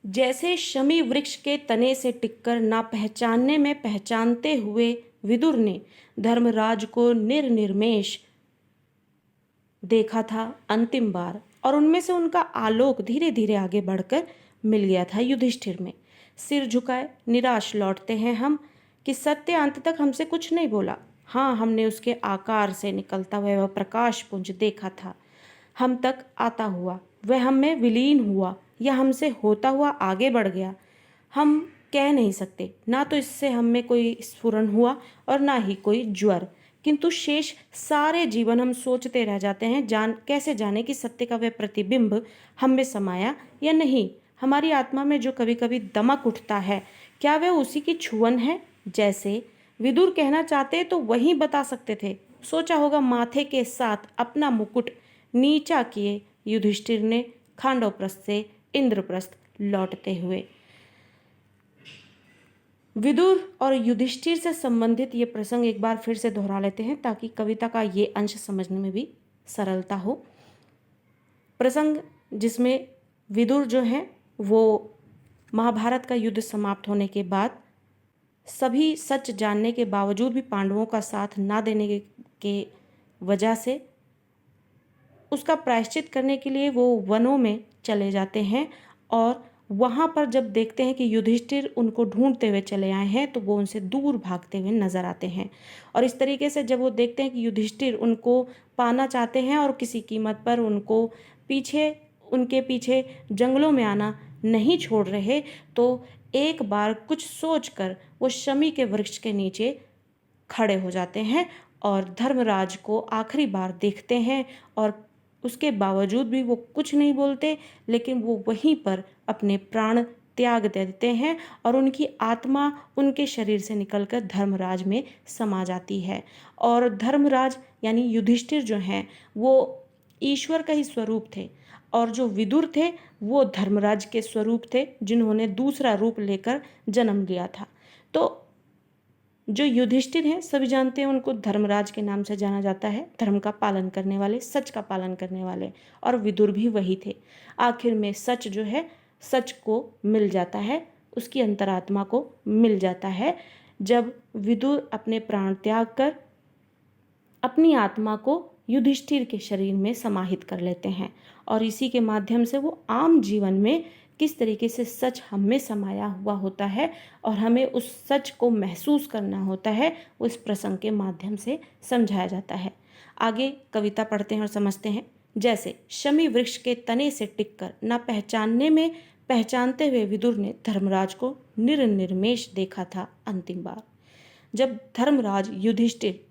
जैसे शमी वृक्ष के तने से टिककर ना पहचानने में पहचानते हुए विदुर ने धर्मराज को निर्निमेष देखा था अंतिम बार, और उनमें से उनका आलोक धीरे धीरे आगे बढ़कर मिल गया था युधिष्ठिर में। सिर झुकाए निराश लौटते हैं हम कि सत्य अंत तक हमसे कुछ नहीं बोला। हाँ, हमने उसके आकार से निकलता हुआ वह प्रकाश पुंज देखा था, हम तक आता हुआ, वह हम में विलीन हुआ या हमसे होता हुआ आगे बढ़ गया। हम कह नहीं सकते, ना तो इससे हम में कोई स्फुरण हुआ और ना ही कोई ज्वर, किंतु शेष सारे जीवन हम सोचते रह जाते हैं, कैसे जाने कि सत्य का वह प्रतिबिंब हम में समाया या नहीं। हमारी आत्मा में जो कभी कभी दमक उठता है, क्या वह उसी की छुअन है? जैसे विदुर कहना चाहते तो वही बता सकते थे। सोचा होगा माथे के साथ अपना मुकुट नीचा किए युधिष्ठिर ने खांडवप्रस्थ से इंद्रप्रस्थ लौटते हुए। विदुर और युधिष्ठिर से संबंधित ये प्रसंग एक बार फिर से दोहरा लेते हैं ताकि कविता का ये अंश समझने में भी सरलता हो। प्रसंग जिसमें विदुर जो है वो महाभारत का युद्ध समाप्त होने के बाद सभी सच जानने के बावजूद भी पांडवों का साथ ना देने के वजह से उसका प्रायश्चित करने के लिए वो वनों में चले जाते हैं, और वहाँ पर जब देखते हैं कि युधिष्ठिर उनको ढूंढते हुए चले आए हैं तो वो उनसे दूर भागते हुए नजर आते हैं। और इस तरीके से जब वो देखते हैं कि युधिष्ठिर उनको पाना चाहते हैं और किसी कीमत पर उनके पीछे जंगलों में आना नहीं छोड़ रहे, तो एक बार कुछ सोचकर वो शमी के वृक्ष के नीचे खड़े हो जाते हैं और धर्मराज को आखिरी बार देखते हैं। और उसके बावजूद भी वो कुछ नहीं बोलते, लेकिन वो वहीं पर अपने प्राण त्याग देते हैं और उनकी आत्मा उनके शरीर से निकलकर धर्मराज में समा जाती है। और धर्मराज यानी युधिष्ठिर जो हैं वो ईश्वर का ही स्वरूप थे, और जो विदुर थे वो धर्मराज के स्वरूप थे जिन्होंने दूसरा रूप लेकर जन्म लिया था। तो जो युधिष्ठिर हैं सभी जानते हैं, उनको धर्मराज के नाम से जाना जाता है, धर्म का पालन करने वाले, सच का पालन करने वाले, और विदुर भी वही थे। आखिर में सच जो है सच को मिल जाता है, उसकी अंतरात्मा को मिल जाता है जब विदुर अपने प्राण त्याग कर अपनी आत्मा को युधिष्ठिर के शरीर में समाहित कर लेते हैं। और इसी के माध्यम से वो आम जीवन में किस तरीके से सच हम में समाया हुआ होता है और हमें उस सच को महसूस करना होता है, वो इस प्रसंग के माध्यम से समझाया जाता है। आगे कविता पढ़ते हैं और समझते हैं। जैसे शमी वृक्ष के तने से टिककर ना पहचानने में पहचानते हुए विदुर ने धर्मराज को निर्निमेष देखा था अंतिम बार। जब धर्मराज युधिष्ठिर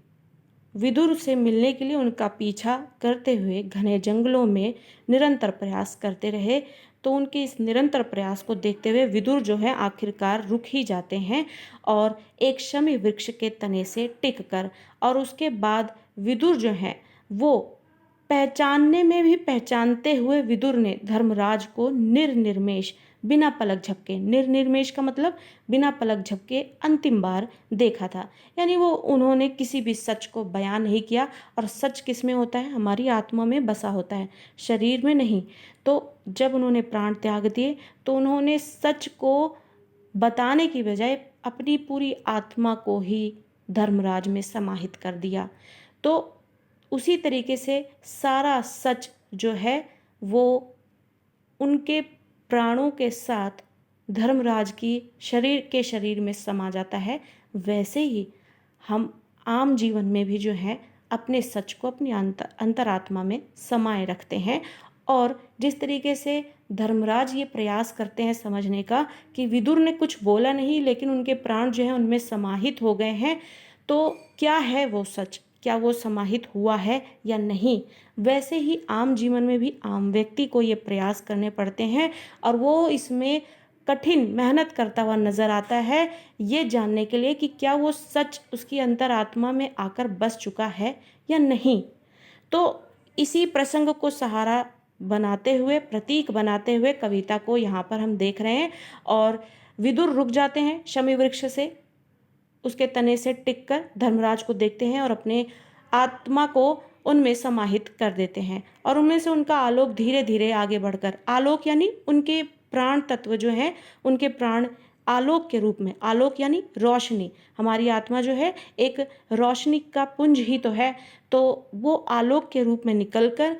विदुर से मिलने के लिए उनका पीछा करते हुए घने जंगलों में निरंतर प्रयास करते रहे, तो उनके इस निरंतर प्रयास को देखते हुए विदुर जो है आखिरकार रुक ही जाते हैं और एक शमी वृक्ष के तने से टिक कर, और उसके बाद विदुर जो है वो पहचानने में भी पहचानते हुए विदुर ने धर्मराज को निर्निमेष बिना पलक झपके, निर्निमेष का मतलब बिना पलक झपके अंतिम बार देखा था। यानी वो उन्होंने किसी भी सच को बयान नहीं किया, और सच किस में होता है? हमारी आत्मा में बसा होता है, शरीर में नहीं। तो जब उन्होंने प्राण त्याग दिए तो उन्होंने सच को बताने की बजाय अपनी पूरी आत्मा को ही धर्मराज में समाहित कर दिया। तो उसी तरीके से सारा सच जो है वो उनके प्राणों के साथ धर्मराज की शरीर में समा जाता है। वैसे ही हम आम जीवन में भी जो है अपने सच को अपनी अंतरात्मा में समाये रखते हैं। और जिस तरीके से धर्मराज ये प्रयास करते हैं समझने का कि विदुर ने कुछ बोला नहीं लेकिन उनके प्राण जो हैं उनमें समाहित हो गए हैं, तो क्या है वो सच, क्या वो समाहित हुआ है या नहीं, वैसे ही आम जीवन में भी आम व्यक्ति को ये प्रयास करने पड़ते हैं, और वो इसमें कठिन मेहनत करता हुआ नजर आता है ये जानने के लिए कि क्या वो सच उसकी अंतरात्मा में आकर बस चुका है या नहीं। तो इसी प्रसंग को सहारा बनाते हुए, प्रतीक बनाते हुए कविता को यहाँ पर हम देख रहे हैं। और विदुर रुक जाते हैं शमी वृक्ष से, उसके तने से टिककर धर्मराज को देखते हैं और अपने आत्मा को उनमें समाहित कर देते हैं, और उनमें से उनका आलोक धीरे धीरे आगे बढ़कर, आलोक यानी उनके प्राण तत्व जो है, उनके प्राण आलोक के रूप में, आलोक यानी रोशनी, हमारी आत्मा जो है एक रोशनी का पुंज ही तो है, तो वो आलोक के रूप में निकलकर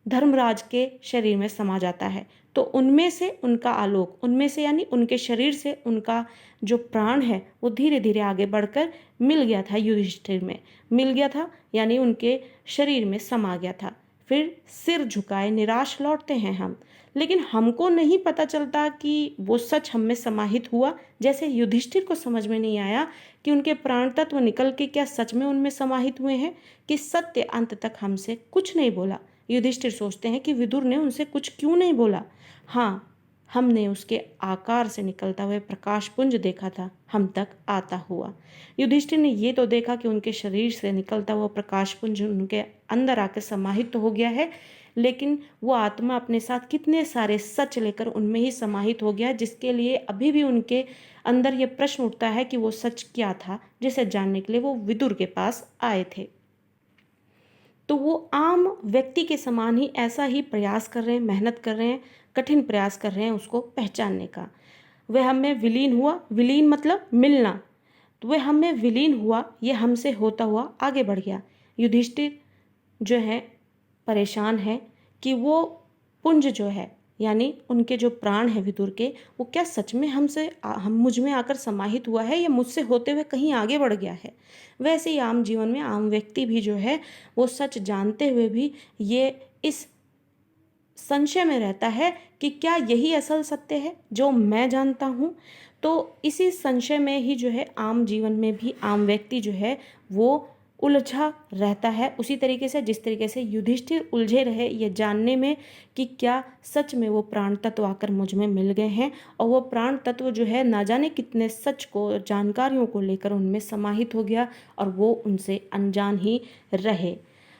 धर्मराज के शरीर में समा जाता है। तो उनमें से उनका आलोक, उनमें से यानी उनके शरीर से उनका जो प्राण है वो धीरे धीरे आगे बढ़कर मिल गया था युधिष्ठिर में, मिल गया था यानी उनके शरीर में समा गया था। फिर सिर झुकाए निराश लौटते हैं हम, लेकिन हमको नहीं पता चलता कि वो सच हम में समाहित हुआ। जैसे युधिष्ठिर को समझ में नहीं आया कि उनके प्राण तत्व निकल के क्या सच में उनमें समाहित हुए हैं, कि सत्य अंत तक हमसे कुछ नहीं बोला। युधिष्ठिर सोचते हैं कि विदुर ने उनसे कुछ क्यों नहीं बोला। हाँ, हमने उसके आकार से निकलता हुए प्रकाश पुंज देखा था, हम तक आता हुआ। युधिष्ठिर ने ये तो देखा कि उनके शरीर से निकलता हुआ प्रकाश पुंज उनके अंदर आकर समाहित तो हो गया है, लेकिन वो आत्मा अपने साथ कितने सारे सच लेकर उनमें ही समाहित हो गया, जिसके लिए अभी भी उनके अंदर ये प्रश्न उठता है कि वो सच क्या था, जिसे जानने के लिए वो विदुर के पास आए थे। तो वो आम व्यक्ति के समान ही ऐसा ही प्रयास कर रहे हैं, मेहनत कर रहे हैं, कठिन प्रयास कर रहे हैं उसको पहचानने का। वह हम में विलीन हुआ, विलीन मतलब मिलना, तो वह हम में विलीन हुआ, ये हमसे होता हुआ आगे बढ़ गया। युधिष्ठिर जो है परेशान है कि वो पुंज जो है यानी उनके जो प्राण है विदुर के, वो क्या सच में हम मुझ में आकर समाहित हुआ है या मुझसे होते हुए कहीं आगे बढ़ गया है। वैसे ही आम जीवन में आम व्यक्ति भी जो है वो सच जानते हुए भी ये इस संशय में रहता है कि क्या यही असल सत्य है जो मैं जानता हूँ। तो इसी संशय में ही जो है आम जीवन में भी आम व्यक्ति जो है वो उलझा रहता है, उसी तरीके से जिस तरीके से युधिष्ठिर उलझे रहे ये जानने में कि क्या सच में वो प्राण तत्व आकर मुझ में मिल गए हैं, और वो प्राण तत्व जो है ना जाने कितने सच को, जानकारियों को लेकर उनमें समाहित हो गया और वो उनसे अनजान ही रहे।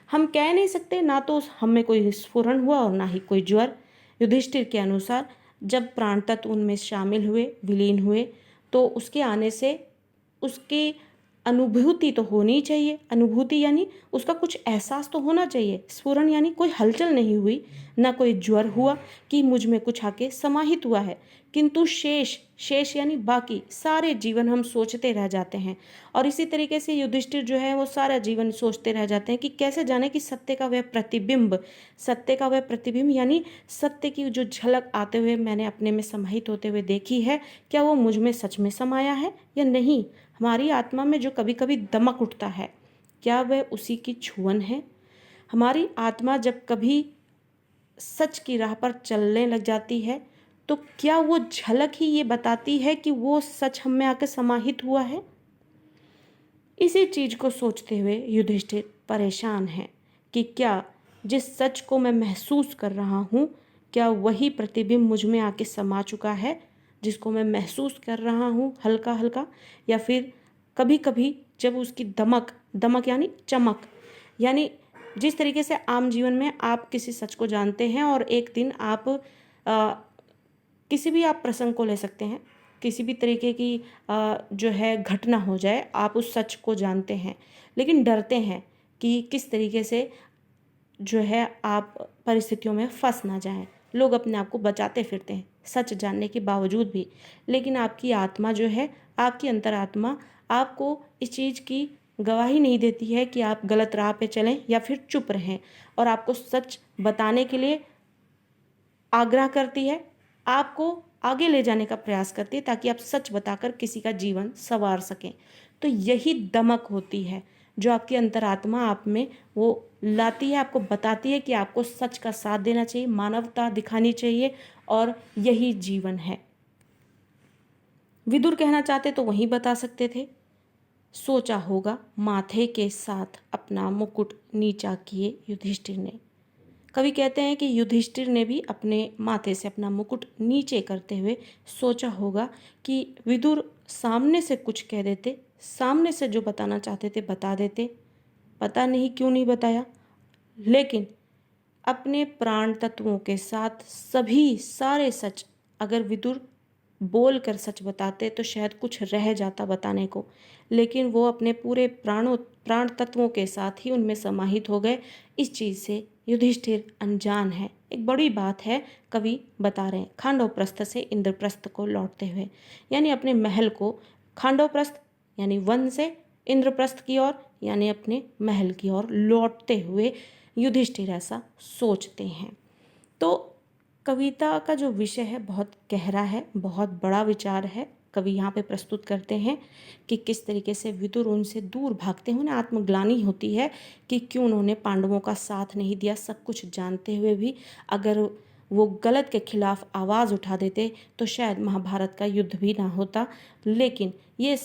हम कह नहीं सकते, ना तो हम में कोई स्फुरण हुआ और ना ही कोई ज्वर। युधिष्ठिर के अनुसार जब प्राण तत्व उनमें शामिल हुए, विलीन हुए, तो उसके आने से उसकी अनुभूति तो होनी चाहिए। अनुभूति यानी उसका कुछ एहसास तो होना चाहिए। स्फुरण यानी कोई हलचल नहीं हुई, ना कोई ज्वर हुआ कि मुझ में कुछ आके समाहित हुआ है, किंतु शेष यानी बाकी सारे जीवन हम सोचते रह जाते हैं। और इसी तरीके से युधिष्ठिर जो है वो सारा जीवन सोचते रह जाते हैं कि कैसे जाने कि सत्य का वह प्रतिबिंब यानी सत्य की जो झलक आते हुए मैंने अपने में समाहित होते हुए देखी है, क्या वो मुझ में सच में समाया है या नहीं। हमारी आत्मा में जो कभी कभी दमक उठता है, क्या वह उसी की छुअन है। हमारी आत्मा जब कभी सच की राह पर चलने लग जाती है, तो क्या वो झलक ही ये बताती है कि वो सच हम में आकर समाहित हुआ है। इसी चीज को सोचते हुए युधिष्ठिर परेशान है कि क्या जिस सच को मैं महसूस कर रहा हूँ, क्या वही प्रतिबिंब मुझ में आके समा चुका है जिसको मैं महसूस कर रहा हूँ हल्का हल्का, या फिर कभी कभी जब उसकी दमक यानी चमक, यानी जिस तरीके से आम जीवन में आप किसी सच को जानते हैं और एक दिन आप किसी भी आप प्रसंग को ले सकते हैं, किसी भी तरीके की जो है घटना हो जाए, आप उस सच को जानते हैं लेकिन डरते हैं कि किस तरीके से जो है आप परिस्थितियों में फंस ना जाएं। लोग अपने आप को बचाते फिरते हैं सच जानने के बावजूद भी, लेकिन आपकी आत्मा जो है, आपकी अंतरात्मा आपको इस चीज़ की गवाही नहीं देती है कि आप गलत राह पे चलें या फिर चुप रहें, और आपको सच बताने के लिए आग्रह करती है, आपको आगे ले जाने का प्रयास करती है ताकि आप सच बताकर किसी का जीवन संवार सकें। तो यही दमक होती है जो आपकी अंतरात्मा आप में वो लाती है, आपको बताती है कि आपको सच का साथ देना चाहिए, मानवता दिखानी चाहिए, और यही जीवन है। विदुर कहना चाहते तो वहीं बता सकते थे। सोचा होगा माथे के साथ अपना मुकुट नीचा किए युधिष्ठिर ने। कवि कहते हैं कि युधिष्ठिर ने भी अपने माथे से अपना मुकुट नीचे करते हुए सोचा होगा कि विदुर सामने से कुछ कह देते, सामने से जो बताना चाहते थे बता देते। पता नहीं क्यों नहीं बताया, लेकिन अपने प्राण तत्वों के साथ सभी सारे सच अगर विदुर बोल कर सच बताते तो शायद कुछ रह जाता बताने को, लेकिन वो अपने पूरे प्राण तत्वों के साथ ही उनमें समाहित हो गए। इस चीज़ से युधिष्ठिर अनजान है। एक बड़ी बात है, कवि बता रहे हैं, खांडवप्रस्थ से इंद्रप्रस्थ को लौटते हुए, यानी अपने महल को खांडवप्रस्थ यानी वन से इंद्रप्रस्थ की ओर यानी अपने महल की ओर लौटते हुए युधिष्ठिर ऐसा सोचते हैं। तो कविता का जो विषय है बहुत गहरा है, बहुत बड़ा विचार है। कवि यहाँ पे प्रस्तुत करते हैं कि किस तरीके से विदुर उनसे दूर भागते हैं। उन्हें आत्मग्लानि होती है कि क्यों उन्होंने पांडवों का साथ नहीं दिया। सब कुछ जानते हुए भी अगर वो गलत के खिलाफ आवाज़ उठा देते तो शायद महाभारत का युद्ध भी ना होता। लेकिन ये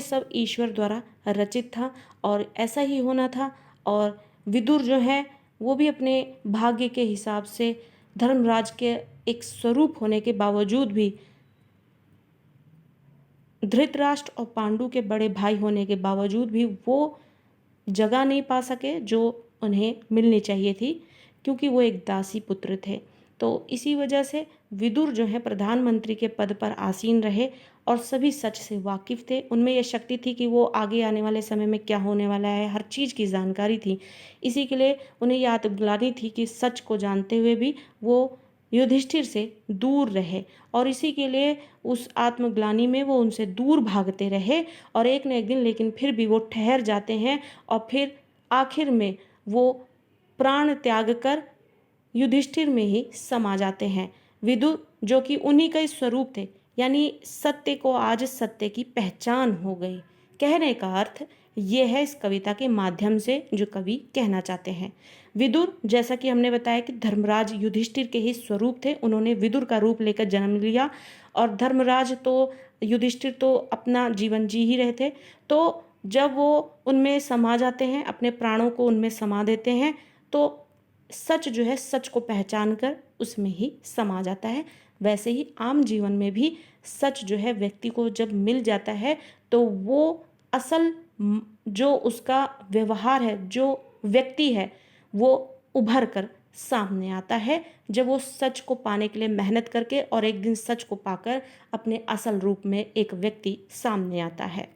सब ईश्वर द्वारा रचित था और ऐसा ही होना था। और विदुर जो है वो भी अपने भाग्य के हिसाब से धर्मराज के एक स्वरूप होने के बावजूद भी, धृतराष्ट्र और पांडु के बड़े भाई होने के बावजूद भी वो जगह नहीं पा सके जो उन्हें मिलनी चाहिए थी, क्योंकि वो एक दासी पुत्र थे। तो इसी वजह से विदुर जो है प्रधानमंत्री के पद पर आसीन रहे और सभी सच से वाकिफ थे। उनमें यह शक्ति थी कि वो आगे आने वाले समय में क्या होने वाला है हर चीज़ की जानकारी थी। इसी के लिए उन्हें यह आत्मग्लानि थी कि सच को जानते हुए भी वो युधिष्ठिर से दूर रहे, और इसी के लिए उस आत्मग्लानि में वो उनसे दूर भागते रहे। और एक न एक दिन लेकिन फिर भी वो ठहर जाते हैं और फिर आखिर में वो प्राण त्याग कर युधिष्ठिर में ही समा जाते हैं। विदुर जो कि उन्हीं का ही स्वरूप थे, यानी सत्य को आज सत्य की पहचान हो गई। कहने का अर्थ ये है इस कविता के माध्यम से जो कवि कहना चाहते हैं। विदुर, जैसा कि हमने बताया कि धर्मराज युधिष्ठिर के ही स्वरूप थे, उन्होंने विदुर का रूप लेकर जन्म लिया। और धर्मराज तो युधिष्ठिर तो अपना जीवन जी ही रहे थे। तो जब वो उनमें समा जाते हैं, अपने प्राणों को उनमें समा देते हैं, तो सच जो है सच को पहचान कर उसमें ही समा जाता है। वैसे ही आम जीवन में भी सच जो है व्यक्ति को जब मिल जाता है तो वो असल जो उसका व्यवहार है, जो व्यक्ति है, वो उभर कर सामने आता है जब वो सच को पाने के लिए मेहनत करके और एक दिन सच को पाकर अपने असल रूप में एक व्यक्ति सामने आता है।